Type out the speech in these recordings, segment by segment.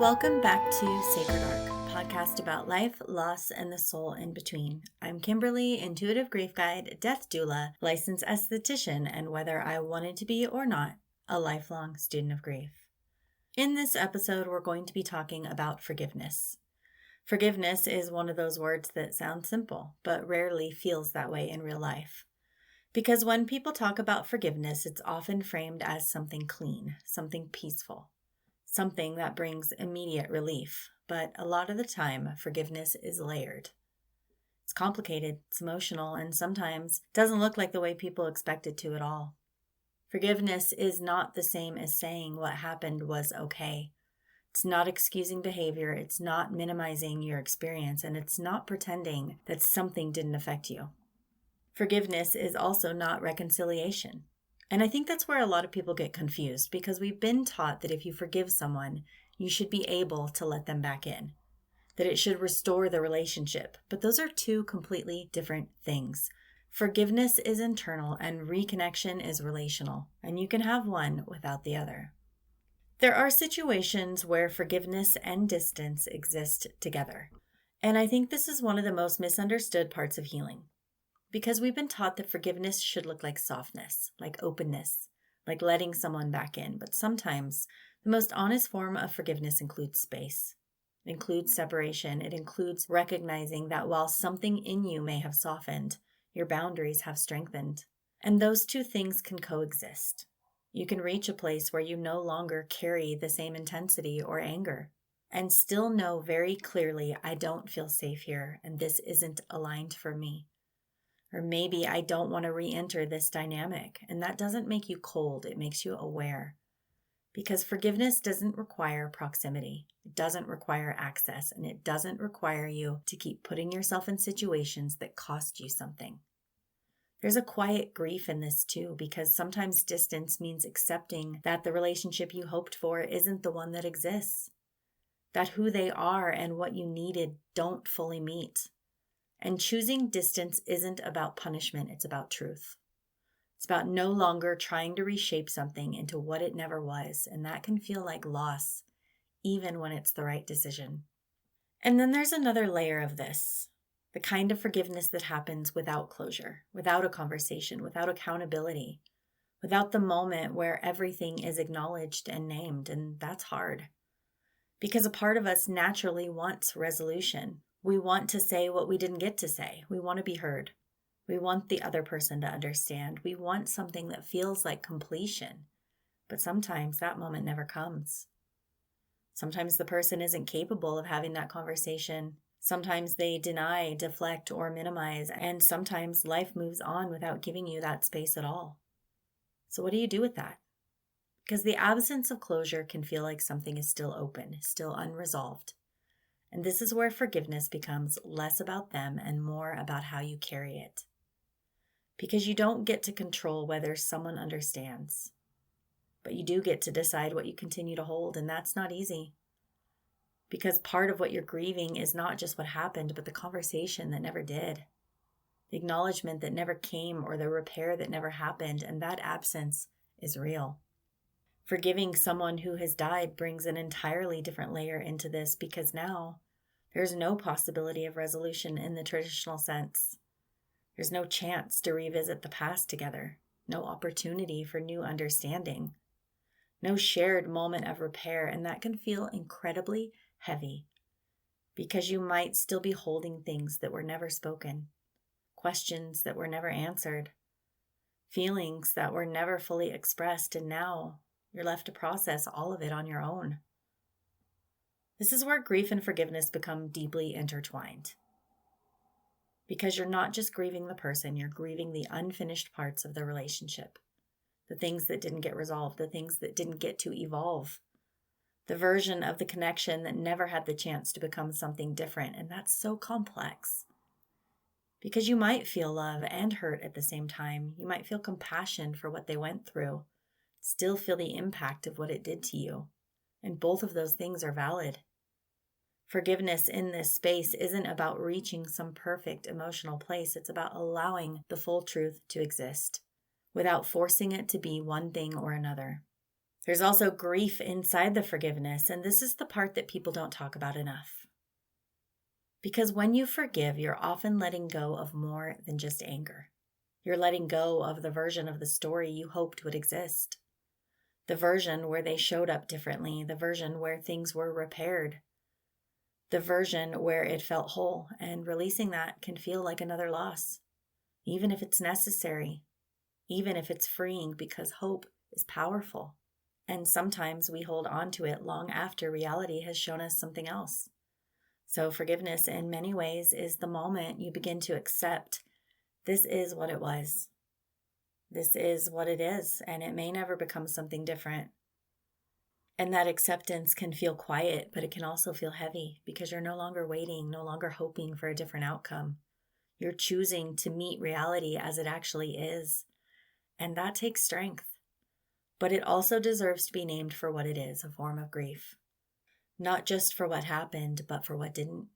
Welcome back to Sacred Arc, a podcast about life, loss, and the soul in between. I'm Kimberly, intuitive grief guide, death doula, licensed esthetician, and whether I wanted to be or not, a lifelong student of grief. In this episode, we're going to be talking about forgiveness. Forgiveness is one of those words that sounds simple, but rarely feels that way in real life. Because when people talk about forgiveness, it's often framed as something clean, something peaceful, something that brings immediate relief. But a lot of the time, forgiveness is layered. It's complicated, it's emotional, and sometimes doesn't look like the way people expect it to at all. Forgiveness is not the same as saying what happened was okay. It's not excusing behavior, it's not minimizing your experience, and it's not pretending that something didn't affect you. Forgiveness is also not reconciliation. And I think that's where a lot of people get confused, because we've been taught that if you forgive someone, you should be able to let them back in, that it should restore the relationship. But those are two completely different things. Forgiveness is internal and reconnection is relational, and you can have one without the other. There are situations where forgiveness and distance exist together. And I think this is one of the most misunderstood parts of healing. Because we've been taught that forgiveness should look like softness, like openness, like letting someone back in. But sometimes the most honest form of forgiveness includes space. It includes separation. It includes recognizing that while something in you may have softened, your boundaries have strengthened. And those two things can coexist. You can reach a place where you no longer carry the same intensity or anger and still know very clearly, I don't feel safe here and this isn't aligned for me. Or maybe I don't want to re-enter this dynamic, and that doesn't make you cold, it makes you aware. Because forgiveness doesn't require proximity, it doesn't require access, and it doesn't require you to keep putting yourself in situations that cost you something. There's a quiet grief in this too, because sometimes distance means accepting that the relationship you hoped for isn't the one that exists, that who they are and what you needed don't fully meet. And choosing distance isn't about punishment, it's about truth. It's about no longer trying to reshape something into what it never was, and that can feel like loss, even when it's the right decision. And then there's another layer of this, the kind of forgiveness that happens without closure, without a conversation, without accountability, without the moment where everything is acknowledged and named, and that's hard. Because a part of us naturally wants resolution. We want to say what we didn't get to say. We want to be heard. We want the other person to understand. We want something that feels like completion. But sometimes that moment never comes. Sometimes the person isn't capable of having that conversation. Sometimes they deny, deflect, or minimize. And sometimes life moves on without giving you that space at all. So what do you do with that? Because the absence of closure can feel like something is still open, still unresolved. And this is where forgiveness becomes less about them and more about how you carry it. Because you don't get to control whether someone understands, but you do get to decide what you continue to hold, and that's not easy. Because part of what you're grieving is not just what happened, but the conversation that never did, the acknowledgement that never came, or the repair that never happened, and that absence is real. Forgiving someone who has died brings an entirely different layer into this, because now there's no possibility of resolution in the traditional sense. There's no chance to revisit the past together, no opportunity for new understanding, no shared moment of repair, and that can feel incredibly heavy because you might still be holding things that were never spoken, questions that were never answered, feelings that were never fully expressed, and now you're left to process all of it on your own. This is where grief and forgiveness become deeply intertwined. Because you're not just grieving the person, you're grieving the unfinished parts of the relationship. The things that didn't get resolved, the things that didn't get to evolve. The version of the connection that never had the chance to become something different. And that's so complex. Because you might feel love and hurt at the same time. You might feel compassion for what they went through. Still feel the impact of what it did to you. And both of those things are valid. Forgiveness in this space isn't about reaching some perfect emotional place. It's about allowing the full truth to exist without forcing it to be one thing or another. There's also grief inside the forgiveness, and this is the part that people don't talk about enough. Because when you forgive, you're often letting go of more than just anger. You're letting go of the version of the story you hoped would exist. The version where they showed up differently, the version where things were repaired, the version where it felt whole, and releasing that can feel like another loss, even if it's necessary, even if it's freeing, because hope is powerful. And sometimes we hold on to it long after reality has shown us something else. So forgiveness in many ways is the moment you begin to accept this is what it was. This is what it is, and it may never become something different. And that acceptance can feel quiet, but it can also feel heavy because you're no longer waiting, no longer hoping for a different outcome. You're choosing to meet reality as it actually is. And that takes strength. But it also deserves to be named for what it is, a form of grief. Not just for what happened, but for what didn't.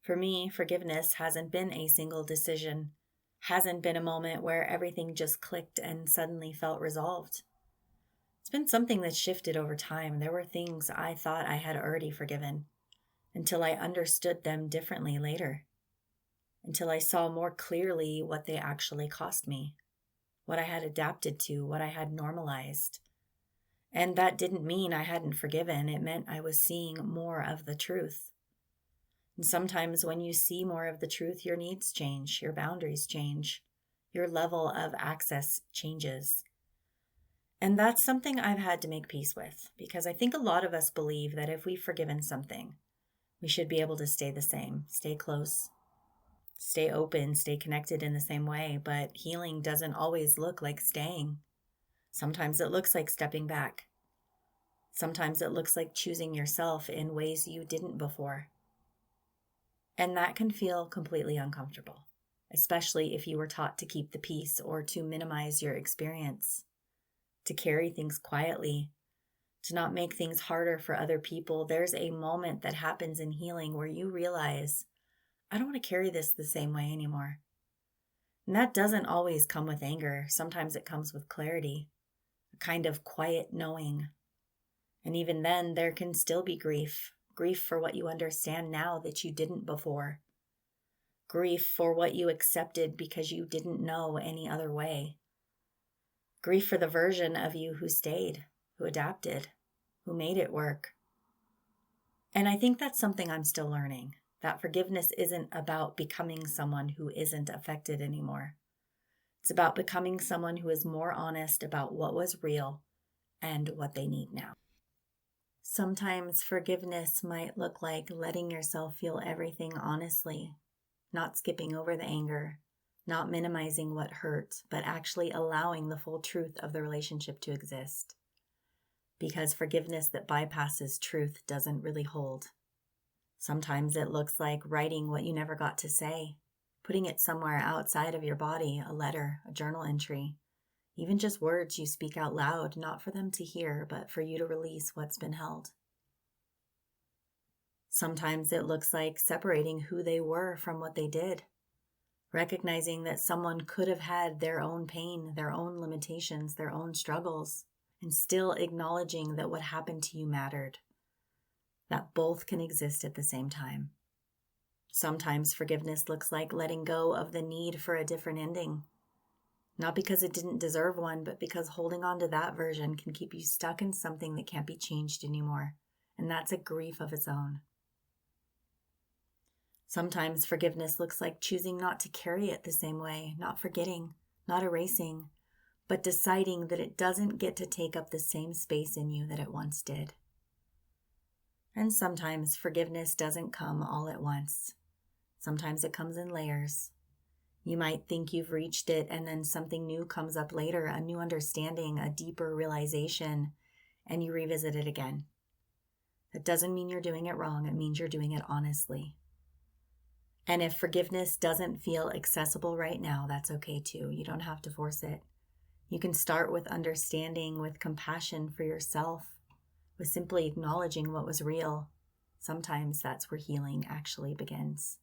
For me, forgiveness hasn't been a single decision, hasn't been a moment where everything just clicked and suddenly felt resolved. It's been something that shifted over time. There were things I thought I had already forgiven until I understood them differently later, until I saw more clearly what they actually cost me, what I had adapted to, what I had normalized. And that didn't mean I hadn't forgiven. It meant I was seeing more of the truth. And sometimes when you see more of the truth, your needs change, your boundaries change, your level of access changes. And that's something I've had to make peace with, because I think a lot of us believe that if we've forgiven something, we should be able to stay the same, stay close, stay open, stay connected in the same way. But healing doesn't always look like staying. Sometimes it looks like stepping back. Sometimes it looks like choosing yourself in ways you didn't before. And that can feel completely uncomfortable, especially if you were taught to keep the peace or to minimize your experience, to carry things quietly, to not make things harder for other people. There's a moment that happens in healing where you realize, I don't want to carry this the same way anymore. And that doesn't always come with anger. Sometimes it comes with clarity, a kind of quiet knowing. And even then, there can still be grief for what you understand now that you didn't before, grief for what you accepted because you didn't know any other way, grief for the version of you who stayed, who adapted, who made it work. And I think that's something I'm still learning, that forgiveness isn't about becoming someone who isn't affected anymore. It's about becoming someone who is more honest about what was real and what they need now. Sometimes forgiveness might look like letting yourself feel everything honestly, not skipping over the anger, not minimizing what hurt, but actually allowing the full truth of the relationship to exist. Because forgiveness that bypasses truth doesn't really hold. Sometimes it looks like writing what you never got to say, putting it somewhere outside of your body, a letter, a journal entry, even just words you speak out loud, not for them to hear, but for you to release what's been held. Sometimes it looks like separating who they were from what they did, recognizing that someone could have had their own pain, their own limitations, their own struggles, and still acknowledging that what happened to you mattered, that both can exist at the same time. Sometimes forgiveness looks like letting go of the need for a different ending, not because it didn't deserve one, but because holding on to that version can keep you stuck in something that can't be changed anymore, and that's a grief of its own. Sometimes forgiveness looks like choosing not to carry it the same way, not forgetting, not erasing, but deciding that it doesn't get to take up the same space in you that it once did. And sometimes forgiveness doesn't come all at once. Sometimes it comes in layers. You might think you've reached it, and then something new comes up later, a new understanding, a deeper realization, and you revisit it again. That doesn't mean you're doing it wrong. It means you're doing it honestly. And if forgiveness doesn't feel accessible right now, that's okay too. You don't have to force it. You can start with understanding, with compassion for yourself, with simply acknowledging what was real. Sometimes that's where healing actually begins.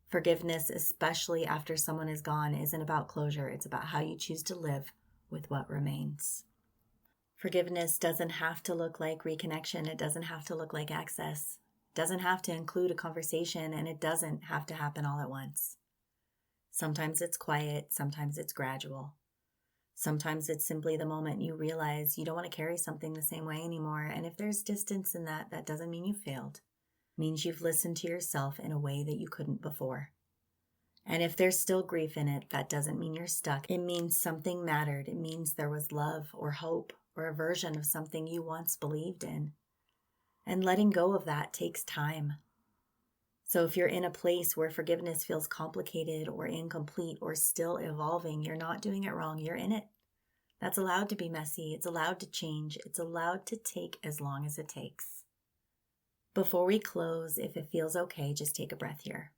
Forgiveness, especially after someone is gone, isn't about closure. It's about how you choose to live with what remains. Forgiveness doesn't have to look like reconnection. It doesn't have to look like access. It doesn't have to include a conversation, and it doesn't have to happen all at once. Sometimes it's quiet. Sometimes it's gradual. Sometimes it's simply the moment you realize you don't want to carry something the same way anymore. And if there's distance in that, that doesn't mean you failed. It means you've listened to yourself in a way that you couldn't before. And if there's still grief in it, that doesn't mean you're stuck. It means something mattered. It means there was love or hope or a version of something you once believed in. And letting go of that takes time. So if you're in a place where forgiveness feels complicated or incomplete or still evolving, you're not doing it wrong. You're in it. That's allowed to be messy. It's allowed to change. It's allowed to take as long as it takes. Before we close, if it feels okay, just take a breath here.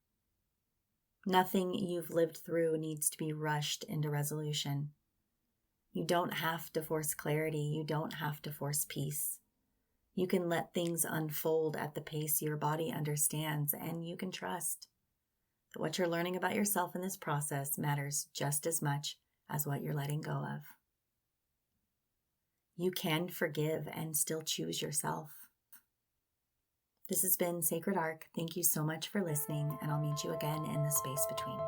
Nothing you've lived through needs to be rushed into resolution. You don't have to force clarity. You don't have to force peace. You can let things unfold at the pace your body understands, and you can trust that what you're learning about yourself in this process matters just as much as what you're letting go of. You can forgive and still choose yourself. This has been Sacred Arc. Thank you so much for listening, and I'll meet you again in the space between.